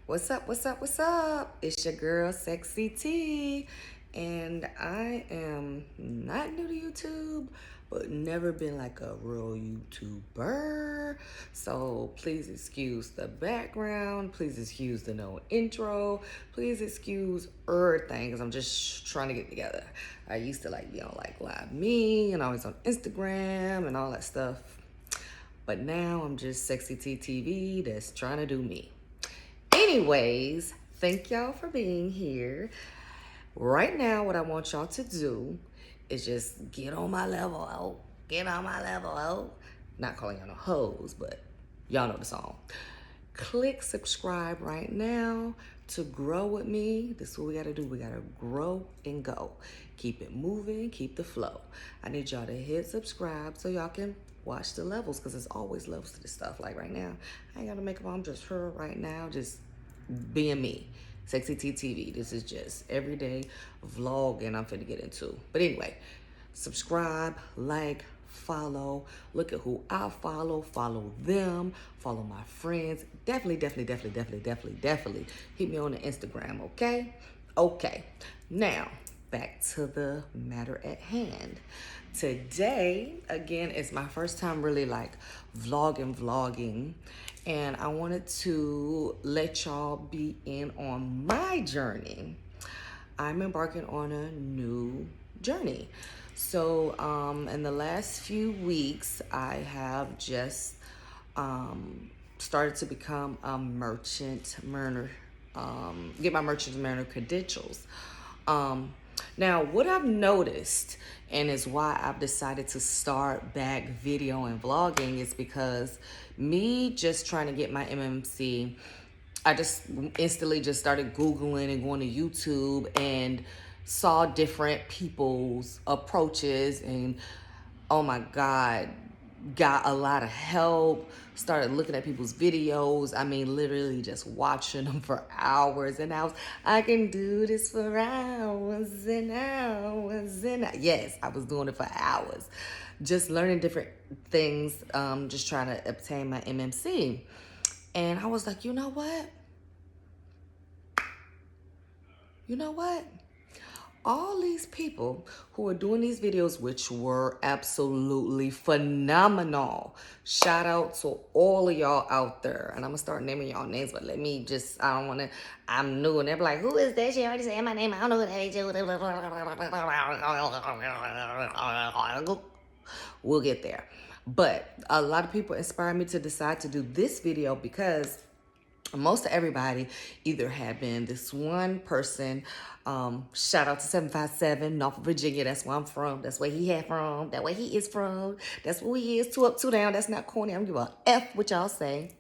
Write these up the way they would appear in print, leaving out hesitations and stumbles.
What's up? What's up? What's up? It's your girl, Sexy T, and I am not new to YouTube, but never been like a real YouTuber. So please excuse the background. Please excuse the no intro. Please excuse everything, because I'm just trying to get together. I used to like live me and always on Instagram and all that stuff. But now I'm just Sexy T TV that's trying to do me. Anyways, thank y'all for being here. Right now, what I want y'all to do is just get on my level out. Get on my level out. Not calling y'all no hoes, but y'all know the song. Click subscribe right now to grow with me. This is what we gotta do. We gotta grow and go. Keep it moving, keep the flow. I need y'all to hit subscribe so y'all can watch the levels, because there's always levels to this stuff. Like right now, I ain't got to make up. I'm just her right now, just being me. Sexy T TV. This is just everyday vlog, and I'm finna get into. But anyway, subscribe, like, follow. Look at who I follow. Follow them. Follow my friends. Definitely hit me on the Instagram, okay? Okay. Now, back to the matter at hand. Today, again, it's my first time really like vlogging, and I wanted to let y'all be in on my journey. I'm embarking on a new journey. So, in the last few weeks, I have just started to become a merchant mariner, get my merchant mariner credentials. Now, what I've noticed, and is why I've decided to start back video and vlogging, is because me just trying to get my MMC, I just instantly just started Googling and going to YouTube and saw different people's approaches, and oh my God, got a lot of help, started looking at people's videos. I mean, literally just watching them for hours and hours. I can do this for hours and hours and hours. Yes, I was doing it for hours. Just learning different things, just trying to obtain my MMC. And I was like, you know what? You know what? All these people who are doing these videos, which were absolutely phenomenal. Shout out to all of y'all out there. And I'm gonna start naming y'all names, but let me just, I don't wanna, I'm new. And they're like, who is that? She already said my name. I don't know who that is. We'll get there. But a lot of people inspired me to decide to do this video because most of everybody either had been this one person, shout out to 757, North Virginia. That's where I'm from. That's where he had from. That way he is from. That's where he is. 2 up, 2 down. That's not corny. I'm gonna give a F what y'all say.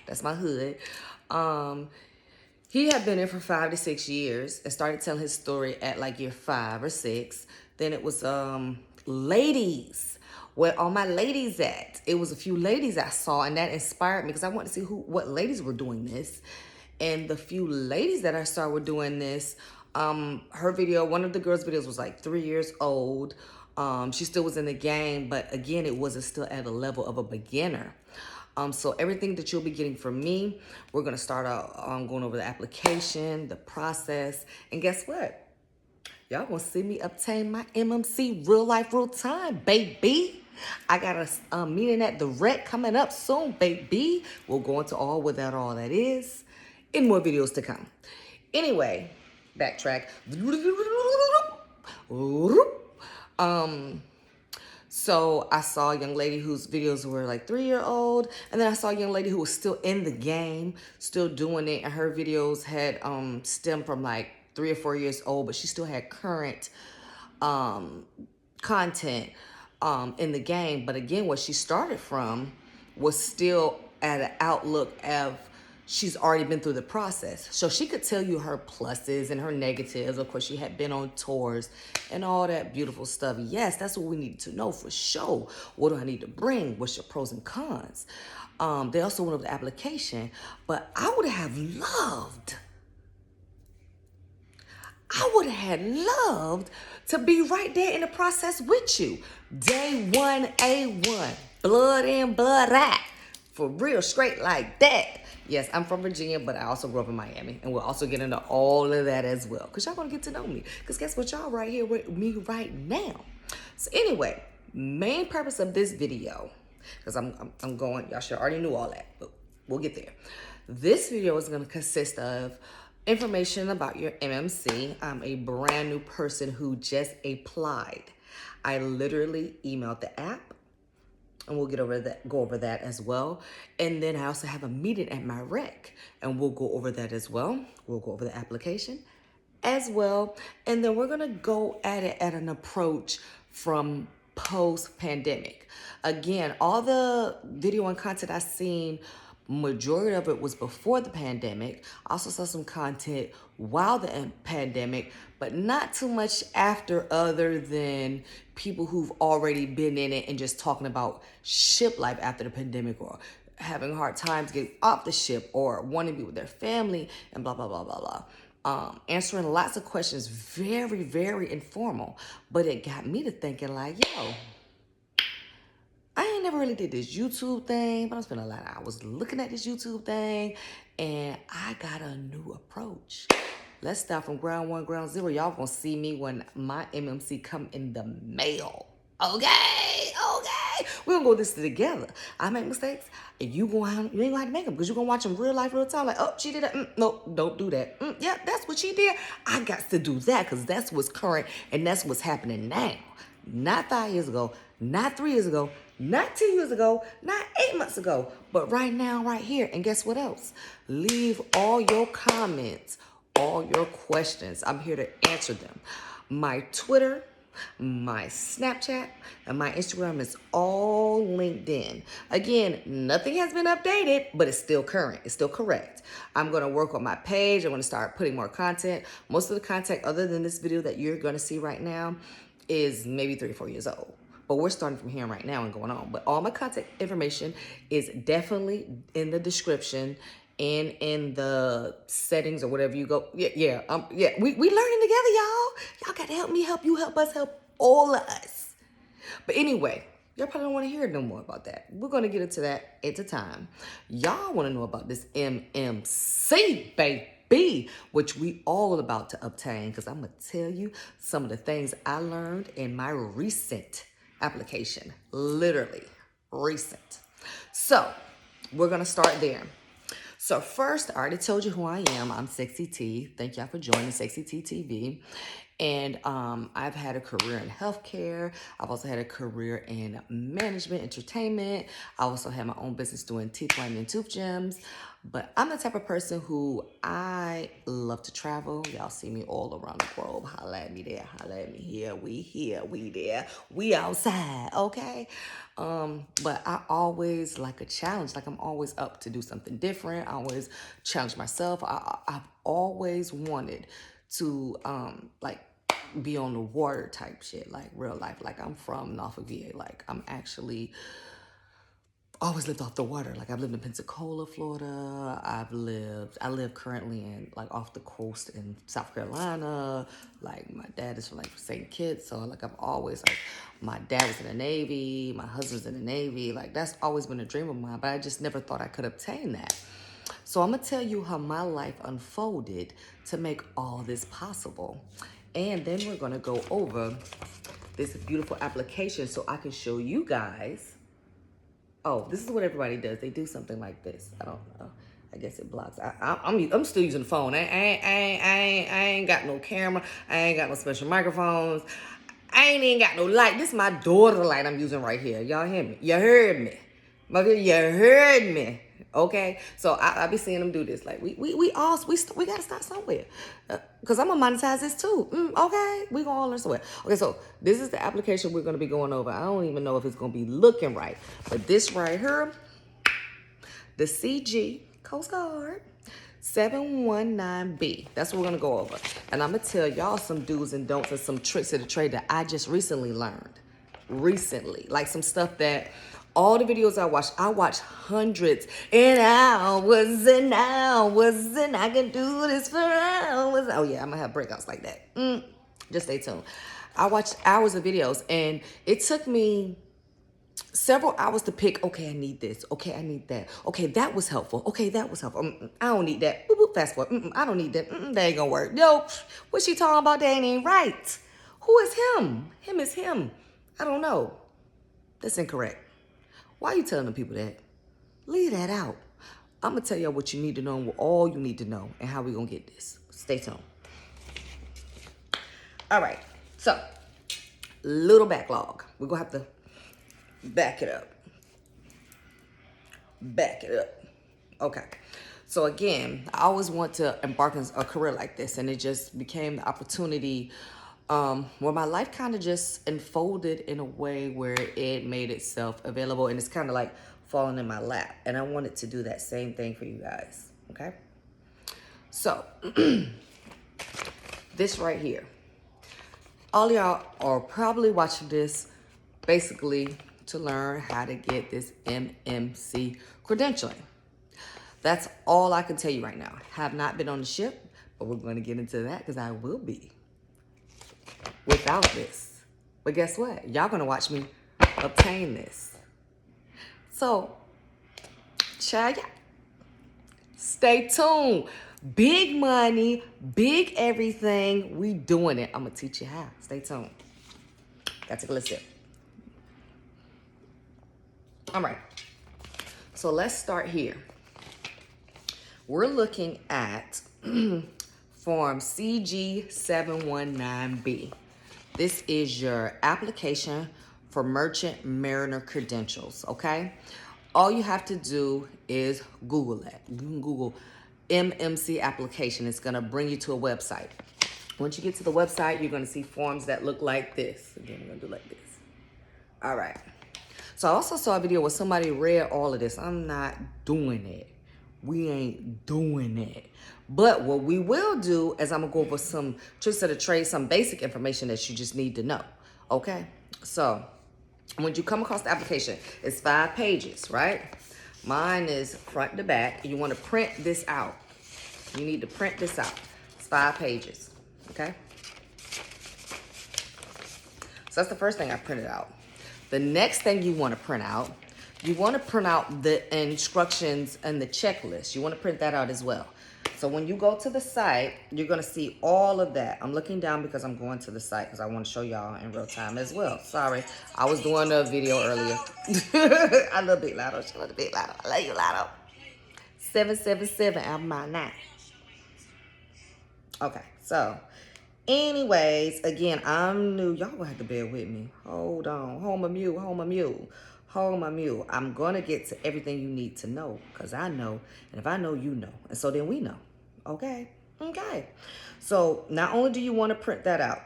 That's my hood. He had been in for 5 to 6 years and started telling his story at like year 5 or 6. Then it was ladies. Where all my ladies at? It was a few ladies I saw, and that inspired me because I wanted to see what ladies were doing this. And the few ladies that I saw were doing this, her video, one of the girls' videos was like 3 years old. She still was in the game, but again, it wasn't still at a level of a beginner. So everything that you'll be getting from me, we're gonna start out going over the application, the process, and guess what? Y'all gonna see me obtain my MMC real life, real time, baby. I got a meeting at the rec coming up soon, baby. We'll go into all that is in more videos to come. Anyway, backtrack. So I saw a young lady whose videos were like 3-year-old, and then I saw a young lady who was still in the game, still doing it, and her videos had stemmed from like 3 or 4 years old, but she still had current content in the game. But again, what she started from was still at an outlook of she's already been through the process. So she could tell you her pluses and her negatives. Of course, she had been on tours and all that beautiful stuff. Yes, that's what we need to know for sure. What do I need to bring? What's your pros and cons? They also went over the application, but I would have loved to be right there in the process with you. Day 1, A1. Blood in, blood out. For real, straight like that. Yes, I'm from Virginia, but I also grew up in Miami. And we'll also get into all of that as well. Because y'all going to get to know me. Because guess what? Y'all right here with me right now. So anyway, main purpose of this video, because I'm going, y'all should already knew all that, but we'll get there. This video is going to consist of information about your MMC. I'm a brand new person who just applied. I literally emailed the app, and we'll go over that as well. And then I also have a meeting at my rec, and we'll go over that as well. We'll go over the application as well. And then we're gonna go at it at an approach from post-pandemic. Again, all the video and content I've seen, majority of it was before the pandemic. I also saw some content while the pandemic, but not too much after, other than people who've already been in it and just talking about ship life after the pandemic, or having hard times getting off the ship, or wanting to be with their family, and blah, blah, blah, blah, blah. Answering lots of questions, very, very informal. But it got me to thinking like, yo, I ain't never really did this YouTube thing, but I spent a lot of hours looking at this YouTube thing, and I got a new approach. Let's start from ground one, ground zero. Y'all gonna see me when my MMC come in the mail. Okay. We're gonna go this together. I make mistakes, and you ain't gonna have to make them, because you're gonna watch them real life, real time. Like, oh, she did that. No, don't do that. Yeah, that's what she did. I got to do that, because that's what's current, and that's what's happening now. Not 5 years ago, not 3 years ago, not 2 years ago, not 8 months ago, but right now, right here. And guess what else? Leave all your comments, all your questions. I'm here to answer them. My Twitter, my Snapchat, and my Instagram is all linked in. Again, nothing has been updated, but it's still current. It's still correct. I'm going to work on my page. I'm going to start putting more content. Most of the content, other than this video that you're going to see right now, is maybe 3 or 4 years old. But we're starting from here right now and going on. But all my contact information is definitely in the description and in the settings, or whatever you go. Yeah. We learning together, y'all. Y'all got to help me, help you, help us, help all of us. But anyway, y'all probably don't want to hear no more about that. We're going to get into that at a time. Y'all want to know about this MMC, baby, which we all about to obtain, because I'm going to tell you some of the things I learned in my recent application. Literally recent. So we're going to start there. So first, I already told you who I am. I'm Sexy T. Thank y'all for joining Sexy T TV. And I've had a career in healthcare. I've also had a career in management, entertainment. I also had my own business doing teeth whitening and tooth gems. But I'm the type of person who I love to travel. Y'all see me all around the globe. Holla at me there, holla at me here, we there, we outside, okay? But I always like a challenge. Like, I'm always up to do something different. I always challenge myself. I've always wanted to like be on the water type shit, like real life. Like, I'm from Norfolk, VA. Like, I'm actually always lived off the water. Like, I've lived in Pensacola, Florida. I live currently in, like, off the coast in South Carolina. Like, my dad is from, like, St. Kitts. So, like, I've always, like, my dad was in the Navy. My husband's in the Navy. Like, that's always been a dream of mine. But I just never thought I could obtain that. So I'm going to tell you how my life unfolded to make all this possible. And then we're going to go over this beautiful application so I can show you guys. Oh, this is what everybody does. They do something like this. I don't know. I guess it blocks. I'm still using the phone. I ain't got no camera. I ain't got no special microphones. I ain't even got no light. This is my daughter's light I'm using right here. Y'all hear me? You heard me. You heard me. Okay, so I be seeing them do this. Like, we gotta start somewhere, cause I'm gonna monetize this too. Okay, we gonna all learn somewhere. Okay, so this is the application we're gonna be going over. I don't even know if it's gonna be looking right, but this right here, the CG Coast Guard 719B. That's what we're gonna go over, and I'm gonna tell y'all some do's and don'ts and some tricks of the trade that I just recently learned. Like some stuff that. All the videos I watched hundreds and hours and hours, and I can do this for hours. Oh yeah, I'm gonna have breakouts like that. Just stay tuned. I watched hours of videos, and it took me several hours to pick. Okay, I need this. Okay, I need that. Okay, that was helpful. Okay, that was helpful. I don't need that. Boop, boop, fast forward. I don't need that. That ain't gonna work. Yo, what she talking about? That ain't right. Who is him? Him is him. I don't know. That's incorrect. Why are you telling the people that? Leave that out. I'm gonna tell you what you need to know and what all you need to know and how we gonna get this. Stay tuned. All right, so little backlog. We're gonna have to back it up. Back it up. Okay. So again, I always want to embark on a career like this, and it just became the opportunity where my life kind of just unfolded in a way where it made itself available, and it's kind of like falling in my lap. And I wanted to do that same thing for you guys. Okay. So this right here, all y'all are probably watching this basically to learn how to get this MMC credentialing. That's all I can tell you right now. Have not been on the ship, but we're going to get into that because I will be without this. But guess what? Y'all going to watch me obtain this. So, child, stay tuned. Big money, big everything. We doing it. I'm going to teach you how. Stay tuned. Got to take a little sip. All right. So let's start here. We're looking at Form CG719B. This is your application for Merchant Mariner Credentials, okay? All you have to do is Google that. You can Google MMC application. It's gonna bring you to a website. Once you get to the website, you're gonna see forms that look like this. Again, we're gonna do like this. All right. So I also saw a video where somebody read all of this. I'm not doing it. We ain't doing it. But what we will do is I'm gonna go over some tricks of the trade, some basic information that you just need to know, okay? So when you come across the application, it's 5 pages, right? Mine is front to back. You wanna print this out. You need to print this out. It's 5 pages, okay? So that's the first thing I printed out. The next thing you want to print out, you want to print out the instructions and the checklist. You want to print that out as well. So when you go to the site, you're going to see all of that. I'm looking down because I'm going to the site because I want to show y'all in real time as well. Sorry, I was doing a video earlier. I love Big Lotto. She love Big Lotto. I love you, Lotto. 777 album out now. Okay, so anyways, again, I'm new. Y'all gonna have to bear with me. Hold on. Hold my mule. Hold my mule. Hold my mule. I'm gonna get to everything you need to know because I know. And if I know, you know. And so then we know. Okay? Okay. So not only do you want to print that out,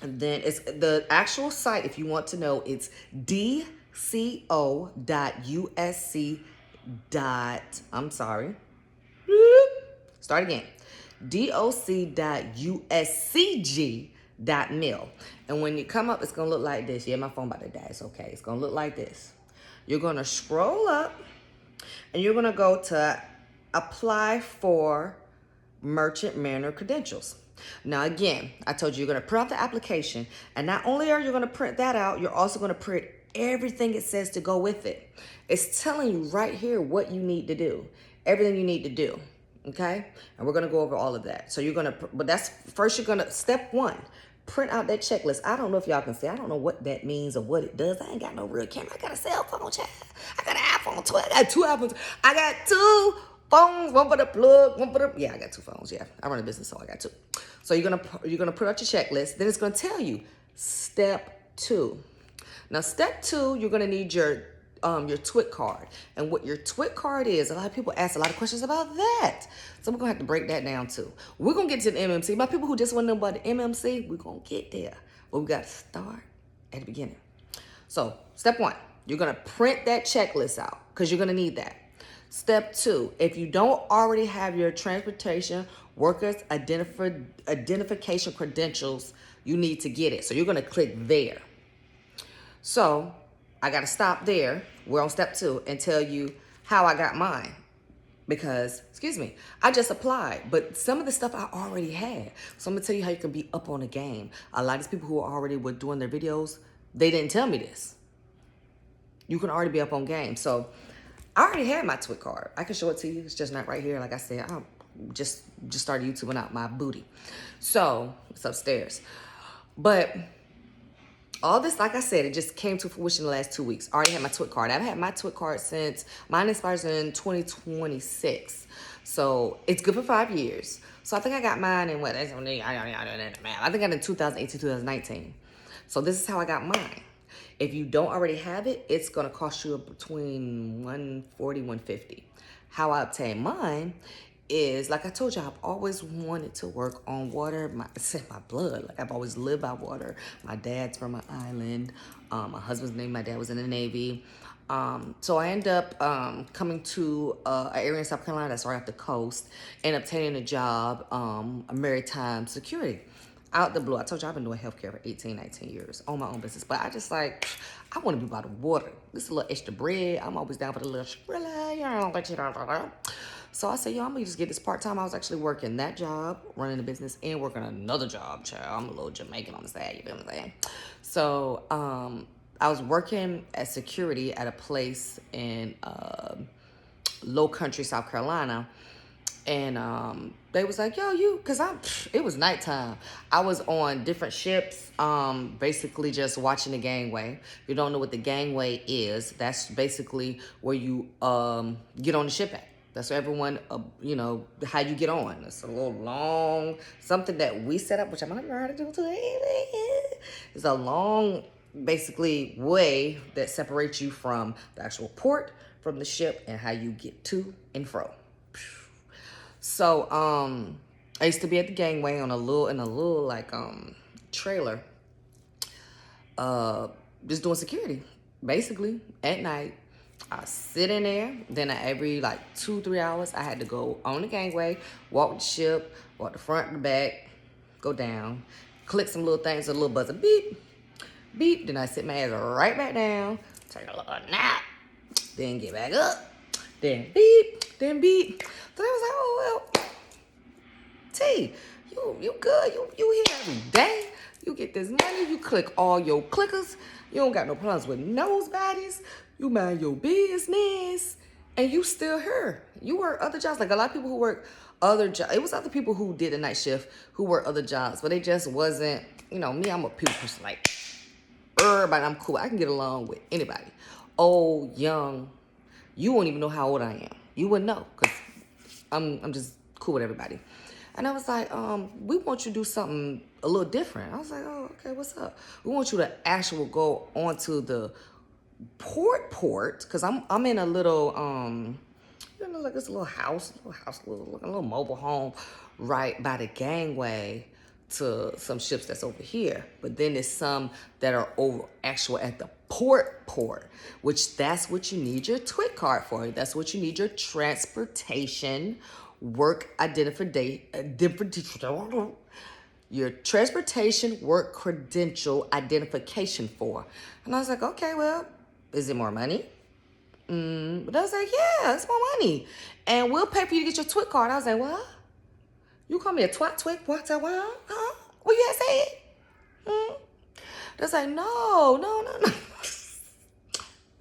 and then it's the actual site, if you want to know, it's dco.usc. I'm sorry. Start again. doc.uscg.mil. And when you come up, it's going to look like this. Yeah, my phone about to die. It's okay. It's going to look like this. You're going to scroll up and you're going to go to apply for Merchant Mariner Credentials. Now, again, I told you you're going to print out the application. And not only are you going to print that out, you're also going to print everything it says to go with it. It's telling you right here what you need to do. Everything you need to do. Okay, and we're gonna go over all of that. So you're gonna, but that's first. You're gonna step 1, print out that checklist. I don't know if y'all can see. I don't know what that means or what it does. I ain't got no real camera. I got a cell phone, chat. I got an iPhone 12. I got 2 iPhones. I got 2 phones. One for the plug. One for the. Yeah, I got 2 phones. Yeah, I run a business, so I got 2. So you're gonna print out your checklist. Then it's gonna tell you step 2. Now step 2, you're gonna need your TWIC card. And what your TWIC card is, a lot of people ask a lot of questions about that. So we're going to have to break that down too. We're going to get to the MMC. My people who just want to know about the MMC, we're going to get there. But we got to start at the beginning. So step 1, you're going to print that checklist out because you're going to need that. Step 2, if you don't already have your transportation workers identification credentials, you need to get it. So you're going to click there. So I got to stop there. We're on step 2 and tell you how I got mine. Because, excuse me, I just applied. But some of the stuff I already had. So I'm going to tell you how you can be up on the game. A lot of these people who already were doing their videos, they didn't tell me this. you can already be up on game. So I already had my TWIC card. I can show it to you. It's just not right here. Like I said, I just started YouTubing out my booty. So it's upstairs. But all this, like I said, it just came to fruition the last 2 weeks. I already had my TWIC card. I've had my TWIC card since mine expires in 2026. So it's good for 5 years. So I think I got mine in what? I think I got it in 2018, 2019. So this is how I got mine. If you don't already have it, it's going to cost you between $140, $150. How I obtained mine is, like I told you, I've always wanted to work on water. It's in my blood. Like, I've always lived by water. My dad's from an island. My husband's name, my dad was in the Navy. So I ended up coming to an area in South Carolina that's right off the coast and obtaining a job, a maritime security. Out the blue. I told you I've been doing healthcare for 18, 19 years on my own business. But I just like, I want to be by the water. This is a little extra bread. I'm always down for the little skrilla, you know. So I said, yo, I'm going to just get this part-time. I was actually working that job, running the business, and working another job, child. I'm a little Jamaican on the side, you feel what I'm saying? So I was working as security at a place in Low Country, South Carolina. And they was like, yo, because it was nighttime. I was on different ships, basically just watching the gangway. If you don't know what the gangway is, that's basically where you get on the ship at. That's where everyone, you know, how you get on. It's a little long, something that we set up, which I'm not sure how to do today. It's a long, basically, way that separates you from the actual port, from the ship, and how you get to and fro. So, I used to be at the gangway in a little like, trailer, just doing security, basically, at night. I sit in there, then every like 2-3 hours, I had to go on the gangway, walk the ship, walk the front and the back, go down, click some little things, a little buzzer, beep, beep, then I sit my ass right back down, take a little nap, then get back up, then beep, then beep. So I was like, oh, well, T, you good. You here every day. You get this money. You click all your clickers. You don't got no problems with nobodies. You mind your business. And you still here. You work other jobs. Like a lot of people who work other jobs. It was other people who did a night shift who work other jobs. But they just wasn't, you know, me, I'm a people person. Like, everybody, I'm cool. I can get along with anybody. Old, young. You won't even know how old I am. You wouldn't know. Because I'm just cool with everybody. And I was like, we want you to do something a little different. I was like, oh, okay, what's up? We want you to actually go onto the port, because I'm in a little, you know, like this little house, a little mobile home right by the gangway to some ships that's over here. But then there's some that are over actual at the port, which that's what you need your TWIC card for. That's what you need your transportation work your transportation work credential identification for. And I was like, okay, well, is it more money? But I was like, yeah, it's more money. And we'll pay for you to get your TWIC card. I was like, what? You call me a TWIC? What? Huh? What you had said? They was like, no.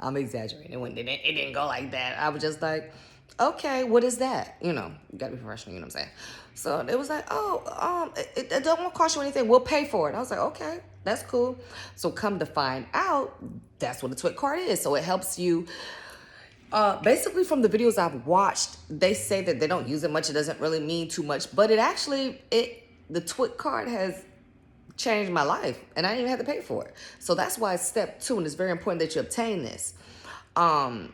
I'm exaggerating. It didn't go like that. I was just like, okay, what is that? You know, you gotta be professional, you know what I'm saying? So it was like, oh, it don't cost you anything. We'll pay for it. I was like, okay, that's cool. So come to find out, that's what a TWIC card is. So it helps you, basically from the videos I've watched, they say that they don't use it much. It doesn't really mean too much, but it actually, the TWIC card has changed my life and I didn't even have to pay for it. So that's why it's step 2 and it's very important that you obtain this. And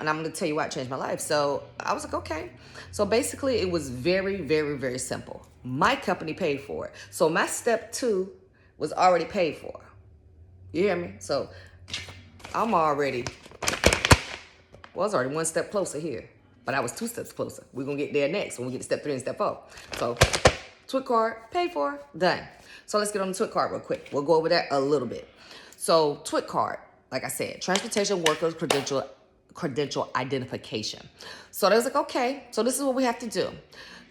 I'm going to tell you why it changed my life. So I was like, okay. So basically it was very, very, very simple. My company paid for it. So my step 2 was already paid for. You hear me? So I'm already, well, I was already 1 step closer here, but I was 2 steps closer. We're going to get there next when we get to step 3 and step 4. So TWIC card, paid for, done. So let's get on the TWIC card real quick. We'll go over that a little bit. So TWIC card, like I said, Transportation Workers Credential Identification. So they was like, okay, so this is what we have to do.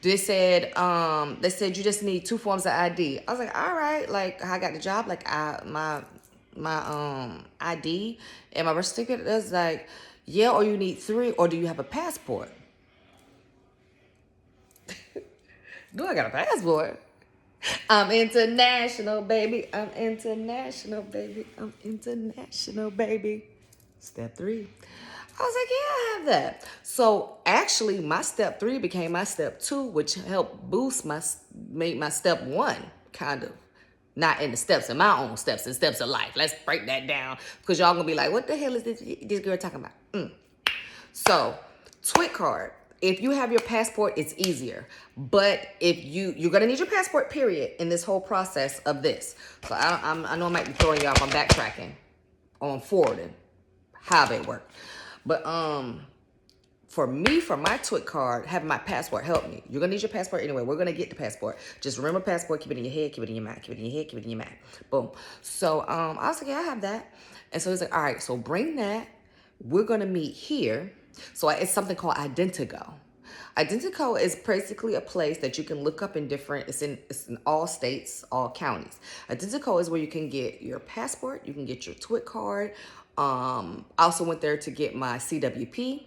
They said you just need 2 forms of ID. I was like, all right, like I got the job, like my ID and my birth certificate. It's like, yeah, or you need 3, or do you have a passport? Do I got a passport? I'm international, baby. I'm international, baby. I'm international, baby. Step 3. I was like, yeah, I have that. So actually, my step 3 became my step 2, which helped boost made my step 1 kind of. Not in the steps, in my own steps, and steps of life. Let's break that down. Because y'all gonna be like, what the hell is this girl talking about? So, TWIC card. If you have your passport, it's easier. But if you're gonna need your passport, period, in this whole process of this. So I know I might be throwing you off. I'm backtracking on forwarding how they work. But for me, for my TWIC card, having my passport helped me. You're gonna need your passport anyway. We're gonna get the passport. Just remember passport, keep it in your head, keep it in your mind, keep it in your head, keep it in your mind. Boom. So I was like, yeah, I have that. And so he's like, all right, so bring that. We're gonna meet here. So it's something called Identogo. Identogo is basically a place that you can look up in different, it's in all states, all counties. Identogo is where you can get your passport, you can get your TWIC card. I also went there to get my CWP.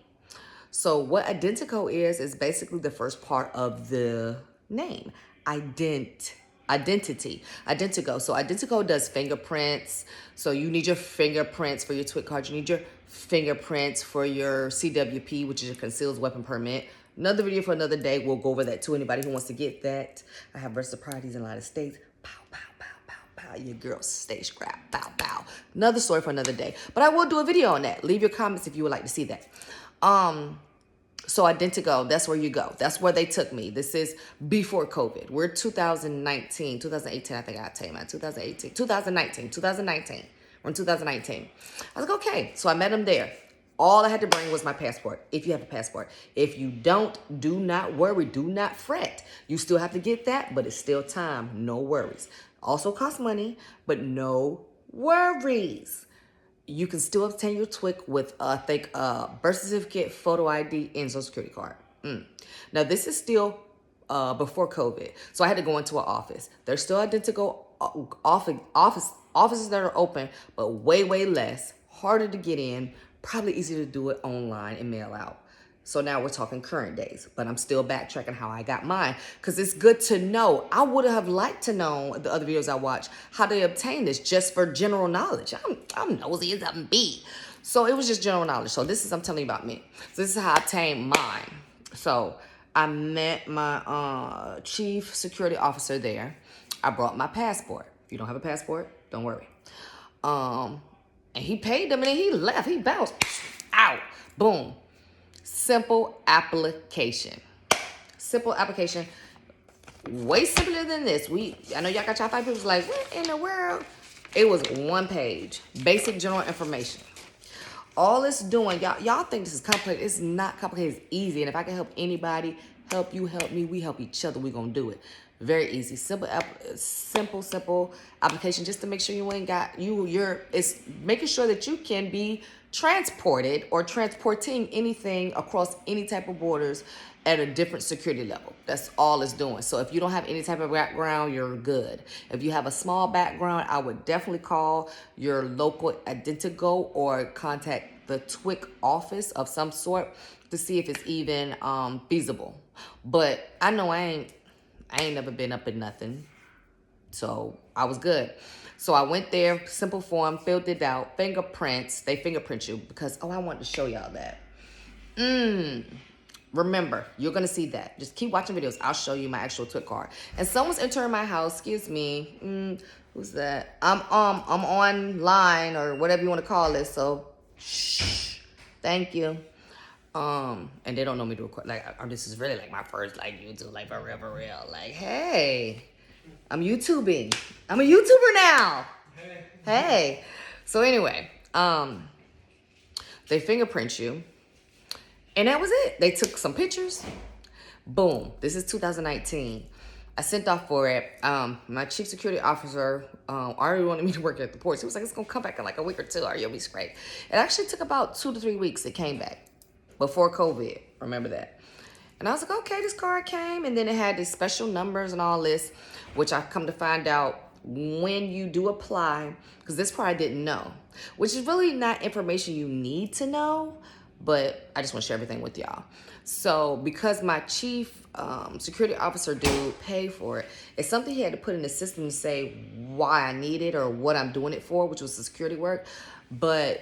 So what Identogo is basically the first part of the name, identity. Identogo. So Identogo does fingerprints. So you need your fingerprints for your TWIC card. You need your fingerprints for your CWP, which is your concealed weapon permit. Another video for another day. We'll go over that too. Anybody who wants to get that. I have reciprocities in a lot of states. Pow, pow, pow, pow, pow. Your girl stay scrapped. Pow, pow. Another story for another day. But I will do a video on that. Leave your comments if you would like to see that. So Identogo, that's where you go. That's where they took me. This is before COVID. We're 2019, 2018, I think I tell you, man. 2019. We're in 2019. I was like, okay. So I met him there. All I had to bring was my passport, if you have a passport. If you don't, do not worry. Do not fret. You still have to get that, but it's still time. No worries. Also costs money, but no worries. You can still obtain your TWIC with, I think, birth certificate, photo ID, and social security card. Now, this is still before COVID. So I had to go into an office. There's still Identogo offices that are open, but way, way less. Harder to get in. Probably easier to do it online and mail out. So now we're talking current days, but I'm still backtracking how I got mine because it's good to know. I would have liked to know the other videos I watched, how they obtain this just for general knowledge. I'm nosy as I can be. So it was just general knowledge. So I'm telling you about me. So this is how I obtained mine. So I met my chief security officer there. I brought my passport. If you don't have a passport, don't worry. And he paid them and then he left. He bounced out. Boom. Simple application. Simple application. Way simpler than this. I know y'all got y'all 5 people like, what in the world? It was 1 page. Basic general information. All it's doing, y'all think this is complicated. It's not complicated. It's easy. And if I can help anybody, help you, help me, we help each other, we gonna do it. Very easy. Simple application just to make sure you ain't got it's making sure that you can be transported or transporting anything across any type of borders at a different security level. That's all it's doing. So if you don't have any type of background, you're good. If you have a small background, I would definitely call your local Identogo or contact the TWIC office of some sort to see if it's even feasible. But I know I ain't never been up in nothing. So I was good. So I went there, simple form, filled it out, fingerprints. They fingerprint you because, I wanted to show y'all that. Remember, you're going to see that. Just keep watching videos. I'll show you my actual TWIC card. And someone's entering my house. Excuse me. Who's that? I'm online or whatever you want to call it. So, shh. Thank you. And they don't know me to record. Like, this is really like my first YouTube, like for real. Like, hey, I'm YouTubing. I'm a YouTuber now. Hey. So anyway, they fingerprint you, and that was it. They took some pictures. Boom. This is 2019. I sent off for it. My chief security officer already wanted me to work at the port. He was like, it's gonna come back in like a week or 2, or you'll be straight. It actually took about 2 to 3 weeks. It came back. Before COVID, remember that. And I was like, okay, this card came, and then it had these special numbers and all this, which I've come to find out when you do apply, because this part I didn't know, which is really not information you need to know, but I just want to share everything with y'all. So because my chief security officer dude paid for it, it's something he had to put in the system to say why I need it or what I'm doing it for, which was the security work. But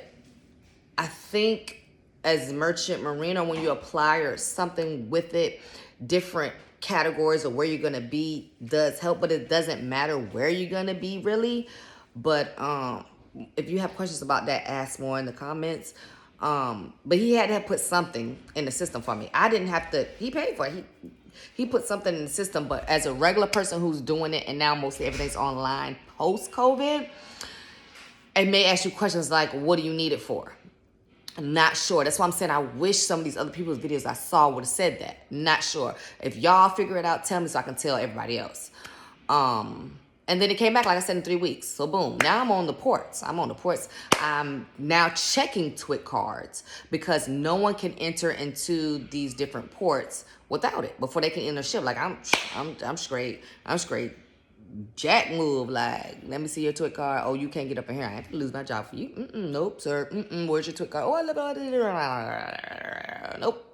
I think as merchant marine, when you apply or something with it, different categories of where you're going to be does help, but it doesn't matter where you're going to be really. But if you have questions about that, ask more in the comments. But he had to put something in the system for me. I didn't have to, he paid for it. He put something in the system, but as a regular person who's doing it, and now mostly everything's online post-COVID, it may ask you questions like, what do you need it for? I'm not sure. That's why I'm saying I wish some of these other people's videos I saw would have said that. Not sure. If y'all figure it out, tell me so I can tell everybody else. And then it came back, like I said, in 3 weeks. So boom, now I'm on the ports. I'm now checking TWIC cards because no one can enter into these different ports without it before they can enter ship. Like I'm straight. Jack move, like, let me see your TWIC card. Oh, you can't get up in here. I have to lose my job for you. Nope, sir. Where's your TWIC card? Oh, I love it. Nope.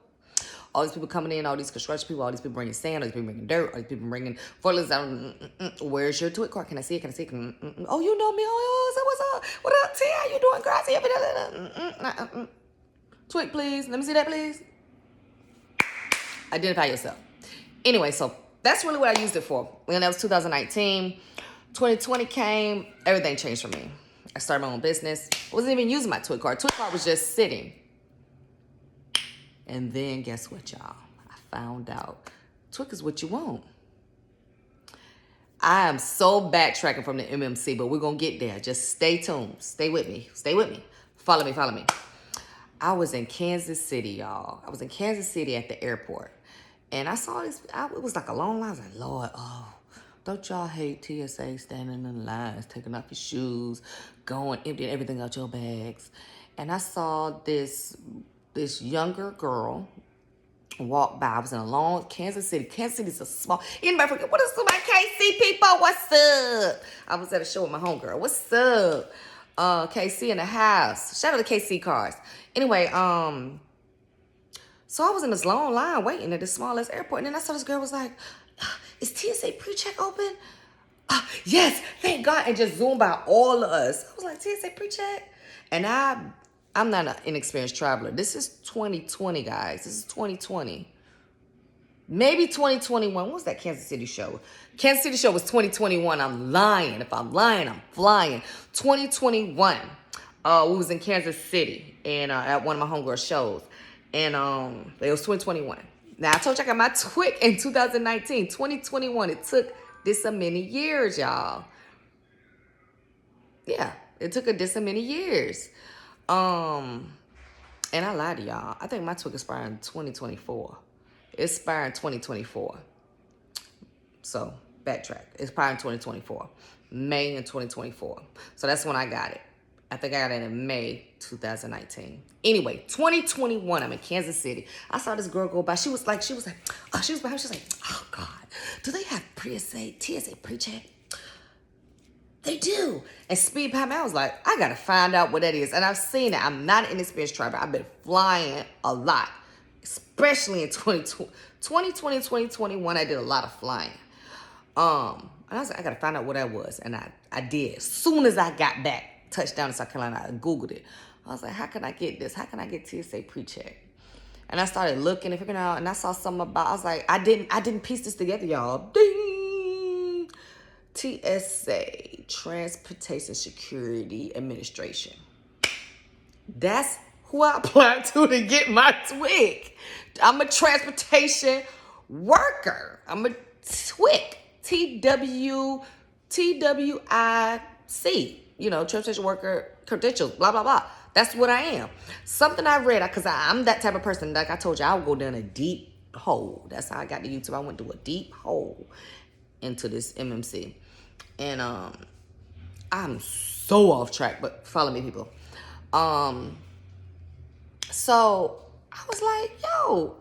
All these people coming in, all these construction people, all these people bringing sand, all these people bringing dirt, all these people bringing fertilizer. Where's your TWIC card? Can I see it? Oh, you know me. Oh, so what's up? What up, T? How you doing, girl? TWIC, please. Let me see that, please. Identify yourself. Anyway, so that's really what I used it for. And that was 2019. 2020 came, everything changed for me. I started my own business. I wasn't even using my TWIC card. TWIC card was just sitting. And then guess what, y'all? I found out TWIC is what you want. I am so backtracking from the MMC, but we're going to get there. Just stay tuned. Stay with me. Follow me. I was in Kansas City, y'all. I was in Kansas City at the airport. And I saw this, it was like a long line. I was like, Lord, don't y'all hate TSA standing in lines, taking off your shoes, going, emptying everything out your bags. And I saw this younger girl walk by. I was in a long Kansas City. Kansas City's a small, anybody forget, what is my KC people? What's up? I was at a show with my homegirl. What's up? KC in the house. Shout out to KC cars. Anyway, so I was in this long line waiting at the smallest airport. And then I saw this girl was like, is TSA Precheck open? Yes, thank God. And just zoomed by all of us. I was like, TSA Precheck? And I'm not an inexperienced traveler. This is 2020, guys. This is 2020. Maybe 2021. What was that Kansas City show? Kansas City show was 2021. I'm lying. If I'm lying, I'm flying. 2021. We was in Kansas City and at one of my homegirl shows. And it was 2021. Now, I told you I got my TWIC in 2019. 2021. It took this a many years, y'all. Yeah, it took this a many years. And I lied to y'all. I think my TWIC expired in 2024. It expired in 2024. So, backtrack. It expired in 2024. May in 2024. So, that's when I got it. I think I got it in May 2019. Anyway, 2021, I'm in Kansas City. I saw this girl go by. She was behind me. She was like, oh God, do they have TSA Precheck? They do. And speed behind me, I was like, I gotta find out what that is. And I've seen it. I'm not an inexperienced driver. I've been flying a lot, especially in 2020, 2021. I did a lot of flying. And I was like, I gotta find out what that was. And I did. As soon as I got back, touchdown in South Carolina, I Googled it. I was like, how can I get this? How can I get TSA Precheck? And I started looking and figuring out, and I saw something about, I was like, I didn't piece this together, y'all. Ding! TSA, Transportation Security Administration. That's who I applied to get my TWIC. I'm a transportation worker. I'm a TWIC. TWIC. You know, transportation worker credentials, blah, blah, blah. That's what I am. Something I read, because I'm that type of person. Like I told you, I'll go down a deep hole. That's how I got to YouTube. I went through a deep hole into this MMC. And I'm so off track, but follow me, people. So I was like, yo,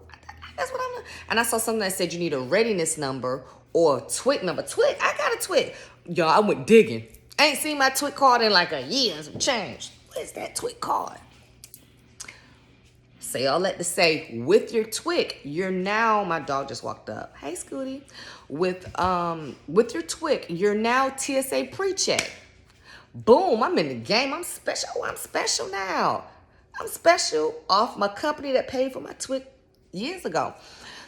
that's what I'm doing. And I saw something that said you need a readiness number or TWIC number. TWIC, I got a TWIC? Y'all, I went digging. I ain't seen my TWIC card in like a year and some change. Where's that TWIC card? Say all that to say, with your TWIC, you're now, my dog just walked up. Hey, Scooty. With your TWIC, you're now TSA Precheck. Boom, I'm in the game. I'm special. I'm special now. I'm special off my company that paid for my TWIC years ago.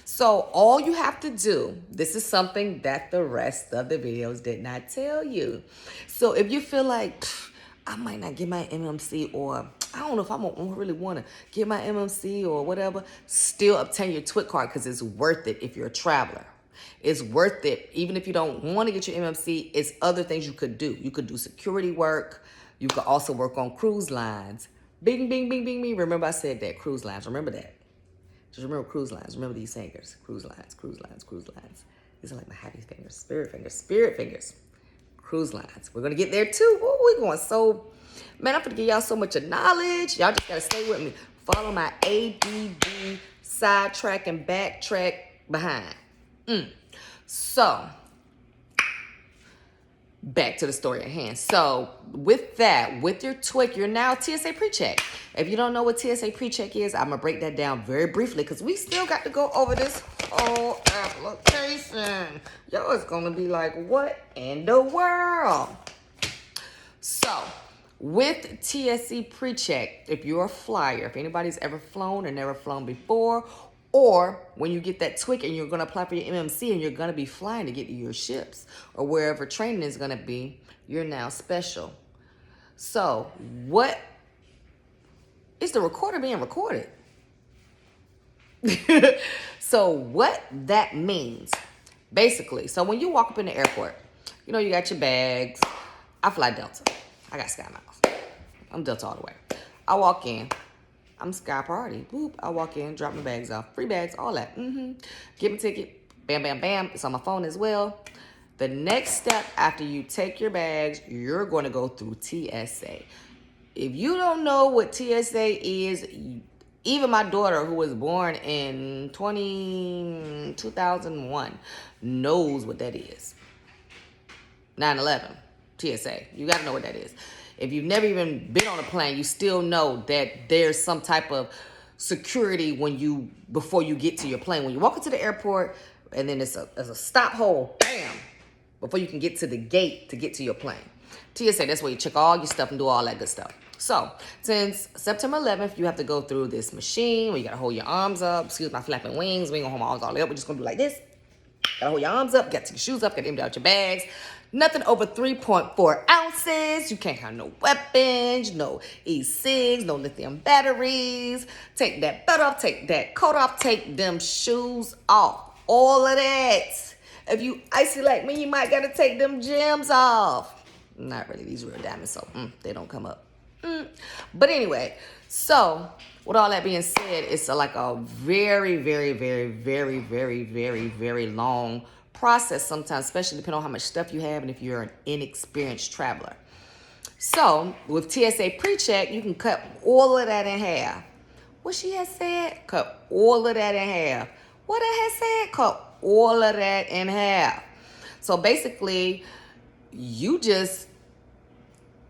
So all you have to do, this is something that the rest of the videos did not tell you. So if you feel like, I might not get my MMC, or I don't know if I really want to get my MMC or whatever, still obtain your TWIC card because it's worth it if you're a traveler. It's worth it. Even if you don't want to get your MMC, it's other things you could do. You could do security work. You could also work on cruise lines. Bing, bing, bing, bing, bing. Remember I said that, cruise lines. Remember that. Just remember cruise lines. Remember these fingers. Cruise lines, cruise lines, cruise lines. These are like my happy fingers, spirit fingers, spirit fingers. Cruise lines. We're going to get there too. We're going so... Man, I'm going to give y'all so much of knowledge. Y'all just got to stay with me. Follow my ADD sidetrack and backtrack behind. So, back to the story at hand. So, with that, with your TWIC, you're now TSA Precheck. If you don't know what TSA Precheck is, I'm going to break that down very briefly because we still got to go over this whole application. Yo, it's going to be like, what in the world? So, with TSA Precheck, if you're a flyer, if anybody's ever flown or never flown before, or when you get that TWIC and you're going to apply for your MMC and you're going to be flying to get to your ships or wherever training is going to be, you're now special. So, what is the recorder being recorded? So, what that means, basically, so when you walk up in the airport, you know, you got your bags. I fly Delta. I got Sky Miles. I'm Delta all the way. I walk in. I'm Sky Priority. Whoop. I walk in, drop my bags off. Free bags, all that. Get my ticket. Bam, bam, bam. It's on my phone as well. The next step after you take your bags, you're going to go through TSA. If you don't know what TSA is, even my daughter, who was born in 2001, knows what that is. 9/11. TSA. You got to know what that is. If you've never even been on a plane, you still know that there's some type of security before you get to your plane. When you walk into the airport, and then there's a stop hole, bam, before you can get to the gate to get to your plane. TSA, that's where you check all your stuff and do all that good stuff. So, since September 11th, you have to go through this machine where you got to hold your arms up. Excuse my flapping wings. We ain't going to hold my arms all the way up. We're just going to do like this. Got to hold your arms up. Got to take your shoes up. Got to empty out your bags. Nothing over 3.4 ounces. You can't have no weapons, no e-cigs, no lithium batteries. Take that butt off, take that coat off, take them shoes off. All of that. If you icy like me, you might got to take them gems off. Not really, these real diamonds, so they don't come up. But anyway, so with all that being said, it's like a very, very, very, very, very, very, very long process sometimes, especially depending on how much stuff you have and if you're an inexperienced traveler. So with TSA Precheck, you can cut all of that in half. What she has said? Cut all of that in half. What I had said? Cut all of that in half. So basically, you just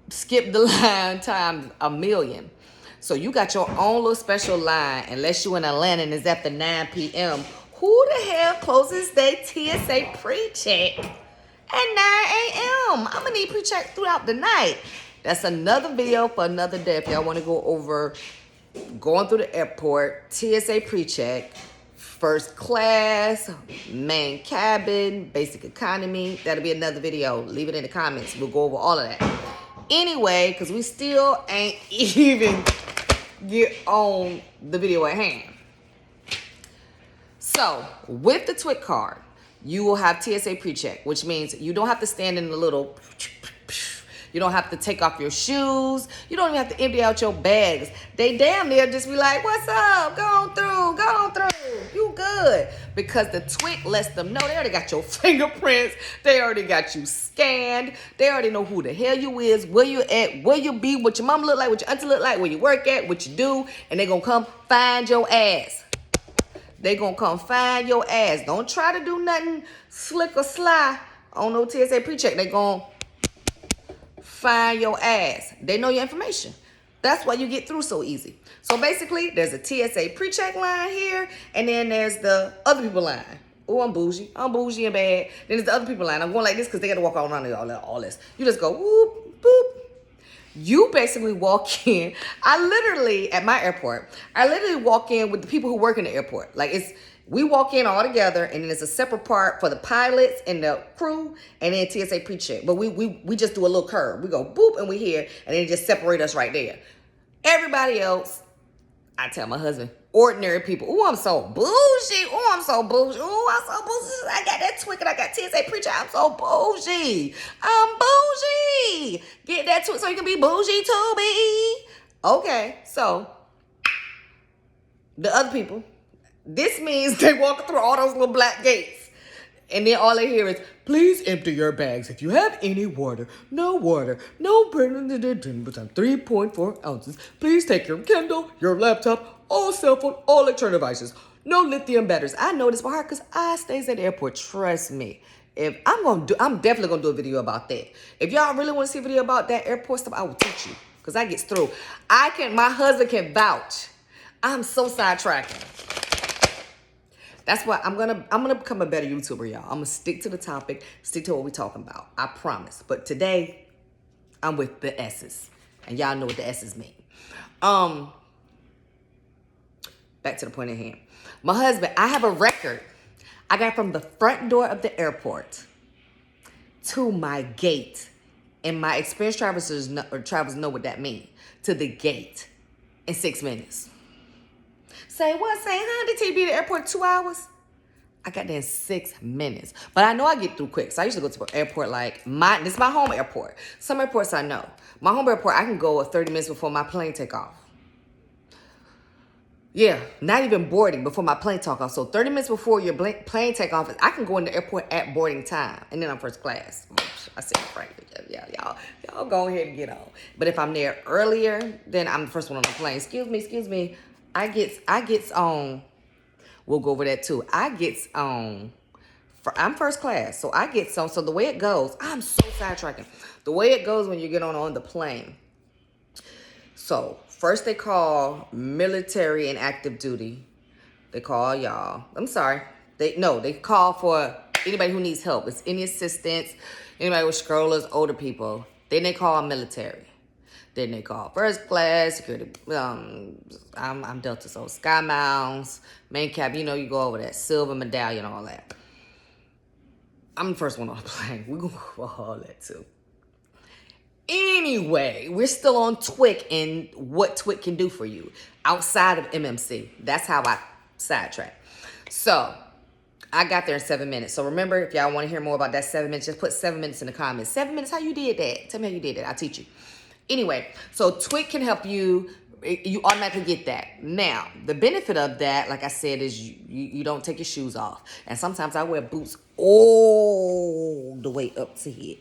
skip the line times a million. So you got your own little special line, unless you're in Atlanta and it's after 9 p.m. Who the hell closes their TSA Precheck at 9 a.m.? I'm going to need Precheck throughout the night. That's another video for another day. If y'all want to go over going through the airport, TSA Precheck, first class, main cabin, basic economy. That'll be another video. Leave it in the comments. We'll go over all of that. Anyway, because we still ain't even get on the video at hand. So, with the TWIC card, you will have TSA Precheck, which means you don't have to stand in the little... You don't have to take off your shoes. You don't even have to empty out your bags. They damn near just be like, what's up? Go on through. Go on through. You good. Because the TWIC lets them know they already got your fingerprints. They already got you scanned. They already know who the hell you is, where you at, where you be, what your mom look like, what your auntie look like, where you work at, what you do. And they going to come find your ass. They going to come find your ass. Don't try to do nothing slick or sly. on no TSA Precheck, they gon' find your ass. They know your information. That's why you get through so easy. So basically, there's a TSA Precheck line here, and then there's the other people line. Oh, I'm bougie. I'm bougie and bad. Then there's the other people line. I'm going like this because they got to walk all around and all this. You just go whoop, boop. You basically walk in. At my airport, I literally walk in with the people who work in the airport. Like we walk in all together, and then there's a separate part for the pilots and the crew, and then TSA Precheck. But we just do a little curve. We go boop, and we here, and then just separate us right there. Everybody else, I tell my husband, ordinary people. Oh, I'm so bougie. Oh, I'm so bougie. Oh, I'm so bougie. I got that TWIC and I got TSA Precheck. I'm so bougie. I'm bougie. Get that TWIC so you can be bougie too, be. Okay, so the other people, this means they walk through all those little black gates. And then all they hear is, please empty your bags. If you have any water, no 3.4 ounces. Please take your Kindle, your laptop, all cell phone, all electronic devices. No lithium batteries. I know this by heart because I stays at the airport. Trust me. I'm definitely gonna do a video about that. If y'all really want to see a video about that airport stuff, I will teach you because I get through. My husband can vouch. I'm so sidetracking. That's why I'm gonna become a better YouTuber, y'all. I'm gonna stick to the topic, stick to what we're talking about. I promise. But today, I'm with the S's. And y'all know what the S's mean. Back to the point at hand. My husband, I have a record. I got from the front door of the airport to my gate. And my experienced travelers know what that means. To the gate in 6 minutes. Say what? Say, huh? Did you be at the airport 2 hours? I got there in 6 minutes. But I know I get through quick. So I used to go to an airport this is my home airport. Some airports I know. My home airport, I can go 30 minutes before my plane take off. Yeah, not even boarding before my plane take off. So 30 minutes before your plane take off, I can go in the airport at boarding time. And then I'm first class. I said, frankly, yeah, y'all go ahead and get on. But if I'm there earlier, then I'm the first one on the plane. Excuse me. I gets on. We'll go over that too. I'm first class, so I get on. So the way it goes, I'm so sidetracking. The way it goes when you get on the plane. So first they call military and active duty. They call y'all. I'm sorry. They call for anybody who needs help. It's any assistance, anybody with strollers, older people. Then they call military. Then they call first class, security. I'm Delta, so Sky Miles, main cab. You go over that silver medallion, all that. I'm the first one on the plane. We're going to go over all that too. Anyway, we're still on TWIC and what TWIC can do for you outside of MMC. That's how I sidetrack. So I got there in 7 minutes. So remember, if y'all want to hear more about that 7 minutes, just put 7 minutes in the comments. 7 minutes, how you did that? Tell me how you did that. I'll teach you. Anyway, so TWIC can help you. You automatically get that. Now, the benefit of that, like I said, is you don't take your shoes off. And sometimes I wear boots all the way up to here.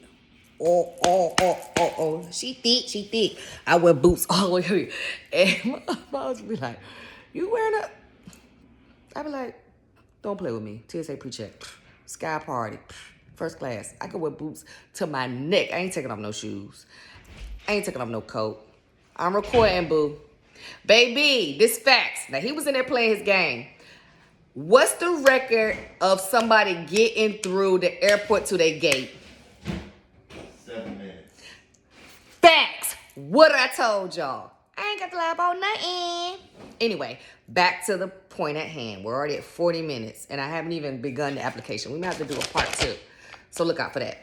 Oh. She thick. I wear boots all the way here. And my boss be like, you wearing a... I be like, don't play with me. TSA Precheck. Sky party. First class. I can wear boots to my neck. I ain't taking off no shoes. I ain't taking off no coat. I'm recording, boo. Baby, this facts. Now, he was in there playing his game. What's the record of somebody getting through the airport to their gate? 7 minutes. Facts. What I told y'all. I ain't got to lie about nothing. Anyway, back to the point at hand. We're already at 40 minutes, and I haven't even begun the application. We might have to do a part 2. So look out for that.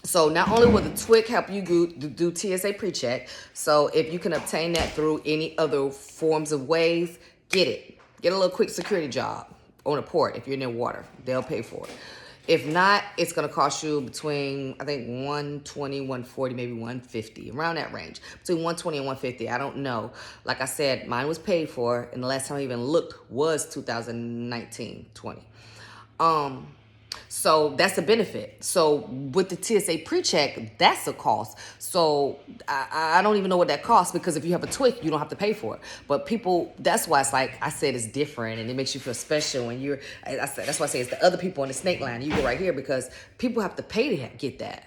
So not only will the TWIC help you do TSA Precheck, so if you can obtain that through any other forms of ways, get it. Get a little quick security job on a port if you're near water. They'll pay for it. If not, it's going to cost you between, I think, $120, $140, maybe $150, around that range. Between $120 and $150, I don't know. Like I said, mine was paid for, and the last time I even looked was 2019-20. So that's a benefit. So with the TSA Precheck, that's a cost. So I don't even know what that costs, because if you have a TWIC, you don't have to pay for it. But people, that's why it's like I said, it's different, and it makes you feel special when you're. I said that's why I say it's the other people on the snake line. You go right here because people have to pay to get that.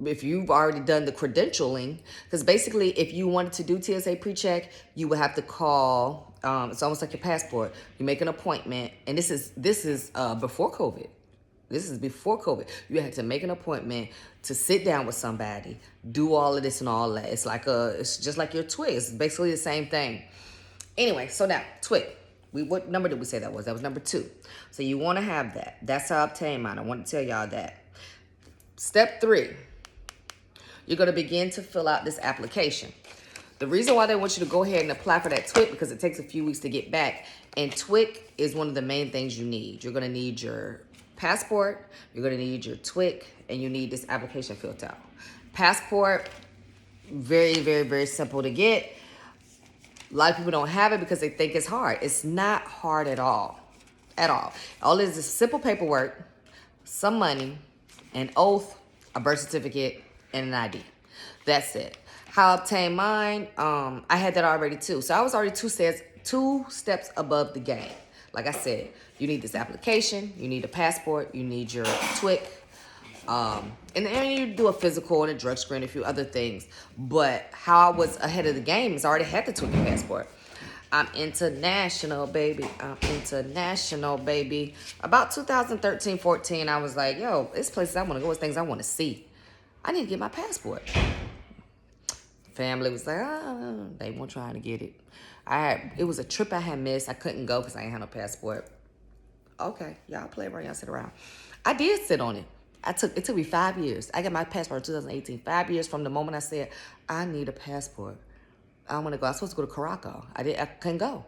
If you've already done the credentialing, because basically if you wanted to do TSA Precheck, you would have to call. It's almost like your passport. You make an appointment, and this is before COVID. This is before COVID. You had to make an appointment to sit down with somebody, do all of this and all that. It's just like your TWIC. It's basically the same thing. Anyway, so now TWIC. What number did we say that was? That was number 2. So you want to have that. That's how I obtain mine. I want to tell y'all that. Step 3. You're going to begin to fill out this application. The reason why they want you to go ahead and apply for that TWIC, because it takes a few weeks to get back. And TWIC is one of the main things you need. You're going to need your passport, you're going to need your TWIC, and you need this application filled out. Passport, very, very, very simple to get. A lot of people don't have it because they think it's hard. It's not hard at all. At all. All it is simple paperwork, some money, an oath, a birth certificate, and an ID. That's it. How I obtained mine, I had that already too. So I was already two steps above the game. Like I said, you need this application, you need a passport, you need your TWIC, and then you do a physical and a drug screen, a few other things. But how I was ahead of the game is I already had the TWIC and passport. I'm international, baby. I'm international, baby. About 2013, 14, I was like, yo, it's places I want to go. It's things I want to see. I need to get my passport. Family was like, oh, they weren't trying to get it. It was a trip I had missed. I couldn't go because I ain't had no passport. Okay, y'all play around, y'all sit around. I did sit on it. It took me 5 years. I got my passport in 2018. 5 years from the moment I said, I need a passport. I want to go. I was supposed to go to Caracal. I couldn't go.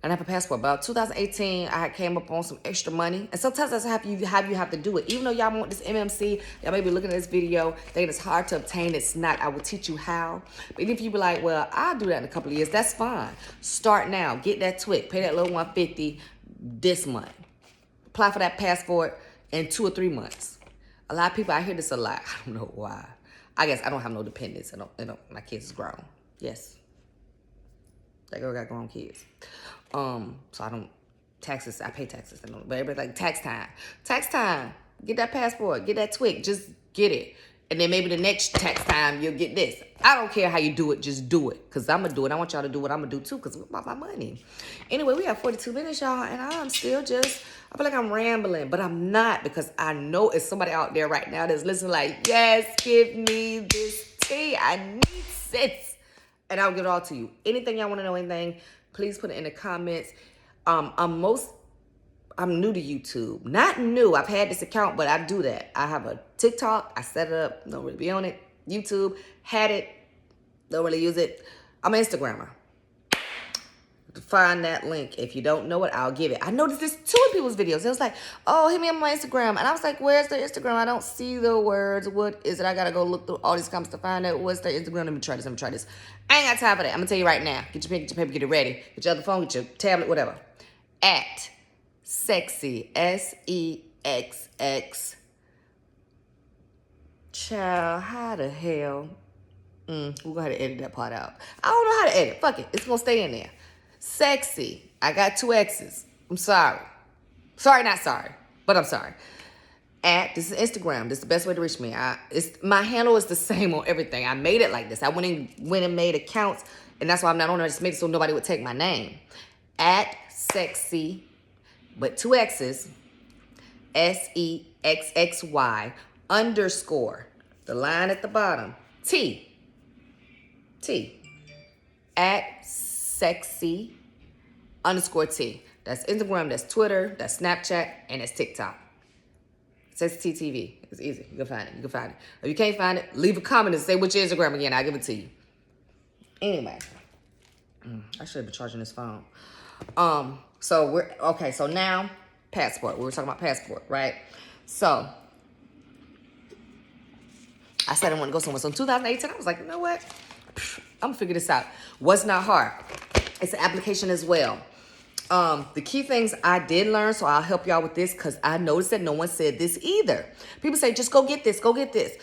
I didn't have a passport. About 2018, I came up on some extra money. And sometimes that's how you have to do it. Even though y'all want this MMC, y'all may be looking at this video, thinking it's hard to obtain. It's not. I will teach you how. But even if you be like, well, I'll do that in a couple of years, that's fine. Start now. Get that TWIC. Pay that little $150 this month. Apply for that passport in 2 or 3 months. A lot of people, I hear this a lot. I don't know why. I guess I don't have no dependents. My kids is grown. Yes. That girl got grown kids. So I don't, taxes, I pay taxes. But everybody's like, tax time. Tax time. Get that passport. Get that TWIC. Just get it. And then maybe the next tax time, you'll get this. I don't care how you do it. Just do it. Because I'm going to do it. I want y'all to do what I'm going to do, too. Because it's about my money. Anyway, we have 42 minutes, y'all. And I'm still I feel like I'm rambling. But I'm not. Because I know it's somebody out there right now that's listening like, yes, give me this tea. I need sense. And I'll give it all to you. Anything y'all want to know, anything, please put it in the comments. I'm new to YouTube. Not new. I've had this account, but I do that. I have a TikTok. I set it up. Don't really be on it. YouTube. Had it. Don't really use it. I'm an Instagrammer. Find that link. If you don't know it, I'll give it. I noticed this too in people's videos. It was like, oh, hit me on my Instagram. And I was like, where's their Instagram? I don't see the words. What is it? I got to go look through all these comments to find out what's their Instagram. Let me try this. I ain't got time for that. I'm going to tell you right now. Get your pen, get your paper, get it ready. Get your other phone, get your tablet, whatever. At sexy, SEXX. Child, how the hell? We're going to have to edit that part out. I don't know how to edit. Fuck it. It's going to stay in there. Sexy. I got 2 X's. I'm sorry. Sorry, not sorry. But I'm sorry. This is Instagram. This is the best way to reach me. My handle is the same on everything. I made it like this. I went and made accounts, and that's why I'm not on there. I just made it so nobody would take my name. At sexy, but 2 X's, SEXXY _ the line at the bottom, T. At sexy _ T. That's Instagram, that's Twitter, that's Snapchat, and that's TikTok. Sexy TV. It's easy. You can find it. If you can't find it, leave a comment and say which Instagram again. I'll give it to you. Anyway. I should have been charging this phone. So now, passport. We were talking about passport, right? So, I said I want to go somewhere. So in 2018, I was like, you know what? I'm going to figure this out. What's not hard? It's an application as well. The key things I did learn, so I'll help y'all with this because I noticed that no one said this either. People say, just go get this, go get this.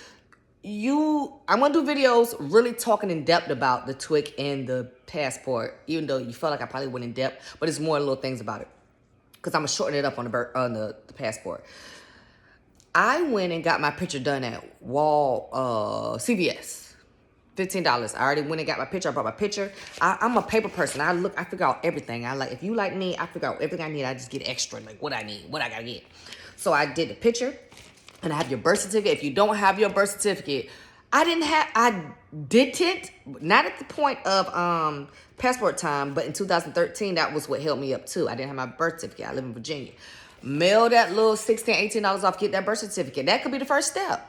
I'm gonna do videos really talking in depth about the TWIC and the passport, even though you felt like I probably went in depth, but it's more little things about it. Because I'm gonna shorten it up on the passport. I went and got my picture done at CVS. $15. I already went and got my picture. I brought my picture. I'm a paper person. I figure out everything. If you like me, I figure out everything I need. I just get extra, like what I need, what I gotta get. So I did the picture, and I have your birth certificate. If you don't have your birth certificate, I didn't, not at the point of passport time, but in 2013, that was what held me up too. I didn't have my birth certificate. I live in Virginia. Mail that little $16, $18 off, get that birth certificate. That could be the first step.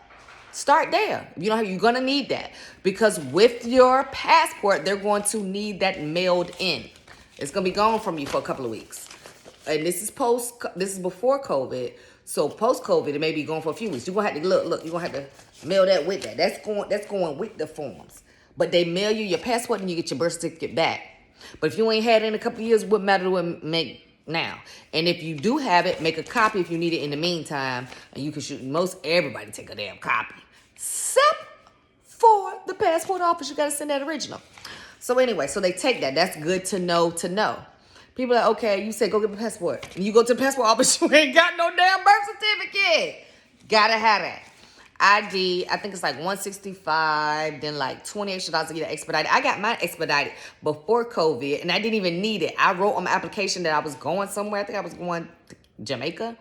Start there. You know how you're going to need that, because with your passport, they're going to need that mailed in. It's going to be gone from you for a couple of weeks. And this is before COVID. So post COVID, it may be gone for a few weeks. You're going to have to look, you're going to have to mail that with that. That's going with the forms. But they mail you your passport and you get your birth certificate back. But if you ain't had it in a couple of years, what matter do it make now? And if you do have it, make a copy if you need it in the meantime. And you can shoot. Most everybody take a damn copy. Except for the passport office. You got to send that original. So anyway, so they take that. That's good to know. People are like, okay, you said go get my passport. And you go to the passport office, you ain't got no damn birth certificate. Gotta have that. ID, I think it's like $165, then like $20 extra to get it expedited. I got mine expedited before COVID, and I didn't even need it. I wrote on my application that I was going somewhere. I think I was going to Jamaica,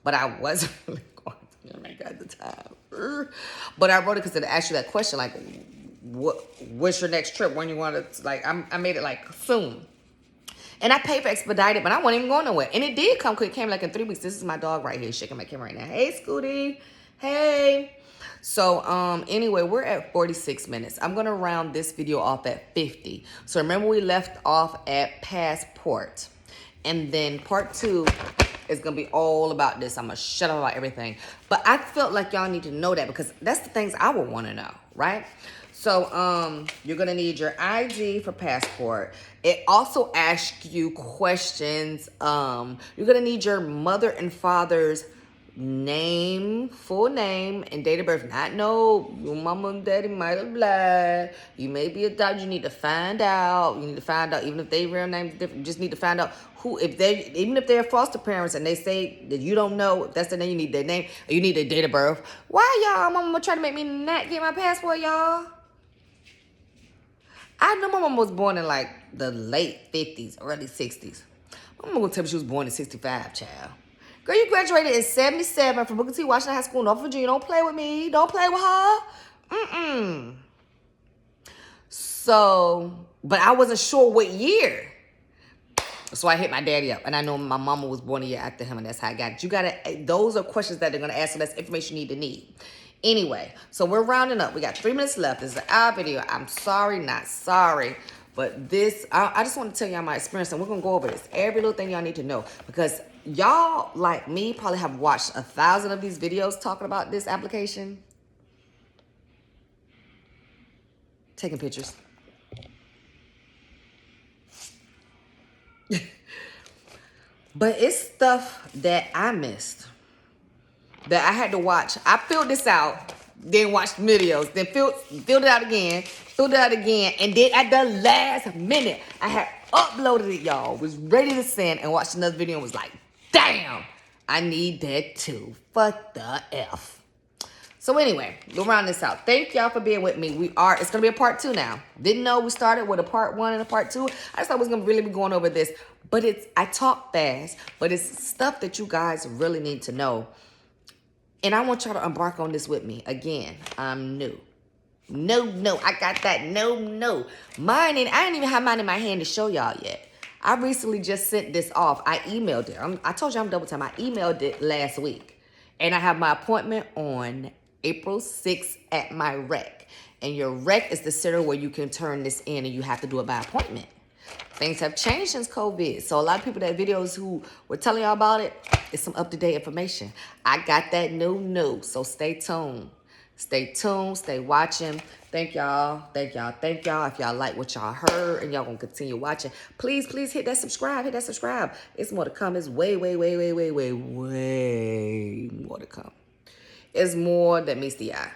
but I wasn't really going to Jamaica at the time. But I wrote it because it asked you that question, like, what's your next trip? When you want to, like, I made it like soon. And I paid for expedited, but I wasn't even going nowhere. And it did come quick. It came like in 3 weeks. This is my dog right here, shaking my camera right now. Hey, Scooty. Hey. So, anyway, we're at 46 minutes. I'm going to round this video off at 50. So, remember we left off at passport. And then part 2 is going to be all about this. I'm going to shut up about everything. But I felt like y'all need to know that because that's the things I would want to know, right? So, you're going to need your ID for passport. It also asks you questions. You're going to need your mother and father's name, full name, and date of birth. Not know your mama and daddy might have lied. You may be adopted. You need to find out. You need to find out, even if their real name is different. You just need to find out who, even if they're foster parents and they say that you don't know if that's the name, you need their name, or you need their date of birth. Why y'all mama try to make me not get my passport, y'all? I know my mama was born in like the late 50s, early 60s. My mama gonna tell me she was born in 65, child. Girl, you graduated in 77 from Booker T. Washington High School in North Virginia. Don't play with me. Don't play with her. So, but I wasn't sure what year. So I hit my daddy up. And I know my mama was born a year after him, and that's how I got it. Those are questions that they're going to ask, so that's information you need. Anyway, so we're rounding up. We got 3 minutes left. This is an hour video. I'm sorry, not sorry. But this, I just want to tell y'all my experience, and we're going to go over this. Every little thing y'all need to know. Because y'all, like me, probably have watched 1,000 of these videos talking about this application. Taking pictures. But it's stuff that I missed. That I had to watch. I filled this out, then watched videos, then filled it out again, and then at the last minute, I had uploaded it, y'all. Was ready to send and watched another video and was like, damn, I need that too. Fuck the F. So anyway, we'll round this out. Thank y'all for being with me. It's going to be a part 2 now. Didn't know we started with a part 1 and a part 2. I just thought we was going to really be going over this. But I talk fast, but it's stuff that you guys really need to know. And I want y'all to embark on this with me. Again, I'm new. No, I got that. No. I didn't even have mine in my hand to show y'all yet. I recently just sent this off. I emailed it. I told you I'm double time. I emailed it last week. And I have my appointment on April 6th at my rec. And your rec is the center where you can turn this in and you have to do it by appointment. Things have changed since COVID. So a lot of people that videos who were telling y'all about it, it's some up-to-date information. I got that no. So stay tuned. Stay tuned. Stay watching. Thank y'all. Thank y'all. Thank y'all. If y'all like what y'all heard and y'all gonna continue watching, please, please hit that subscribe. Hit that subscribe. It's more to come. It's way more to come. It's more that meets the eye.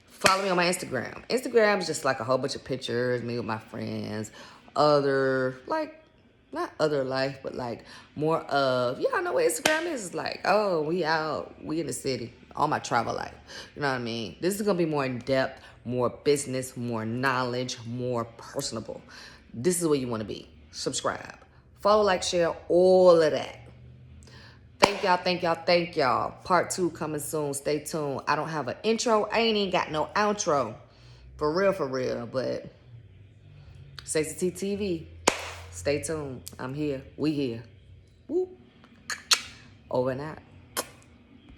Follow me on my Instagram. Instagram is just like a whole bunch of pictures, me with my friends, not other life, but like more of, y'all know what Instagram is? It's like, oh, we out, we in the city, all my travel life. You know what I mean? This is going to be more in depth, more business, more knowledge, more personable. This is where you want to be. Subscribe. Follow, like, share, all of that. Thank y'all, thank y'all, thank y'all. Part 2 coming soon. Stay tuned. I don't have an intro. I ain't even got no outro. For real. But Stacey T TV. Stay tuned. I'm here. We here. Woo. Over and out.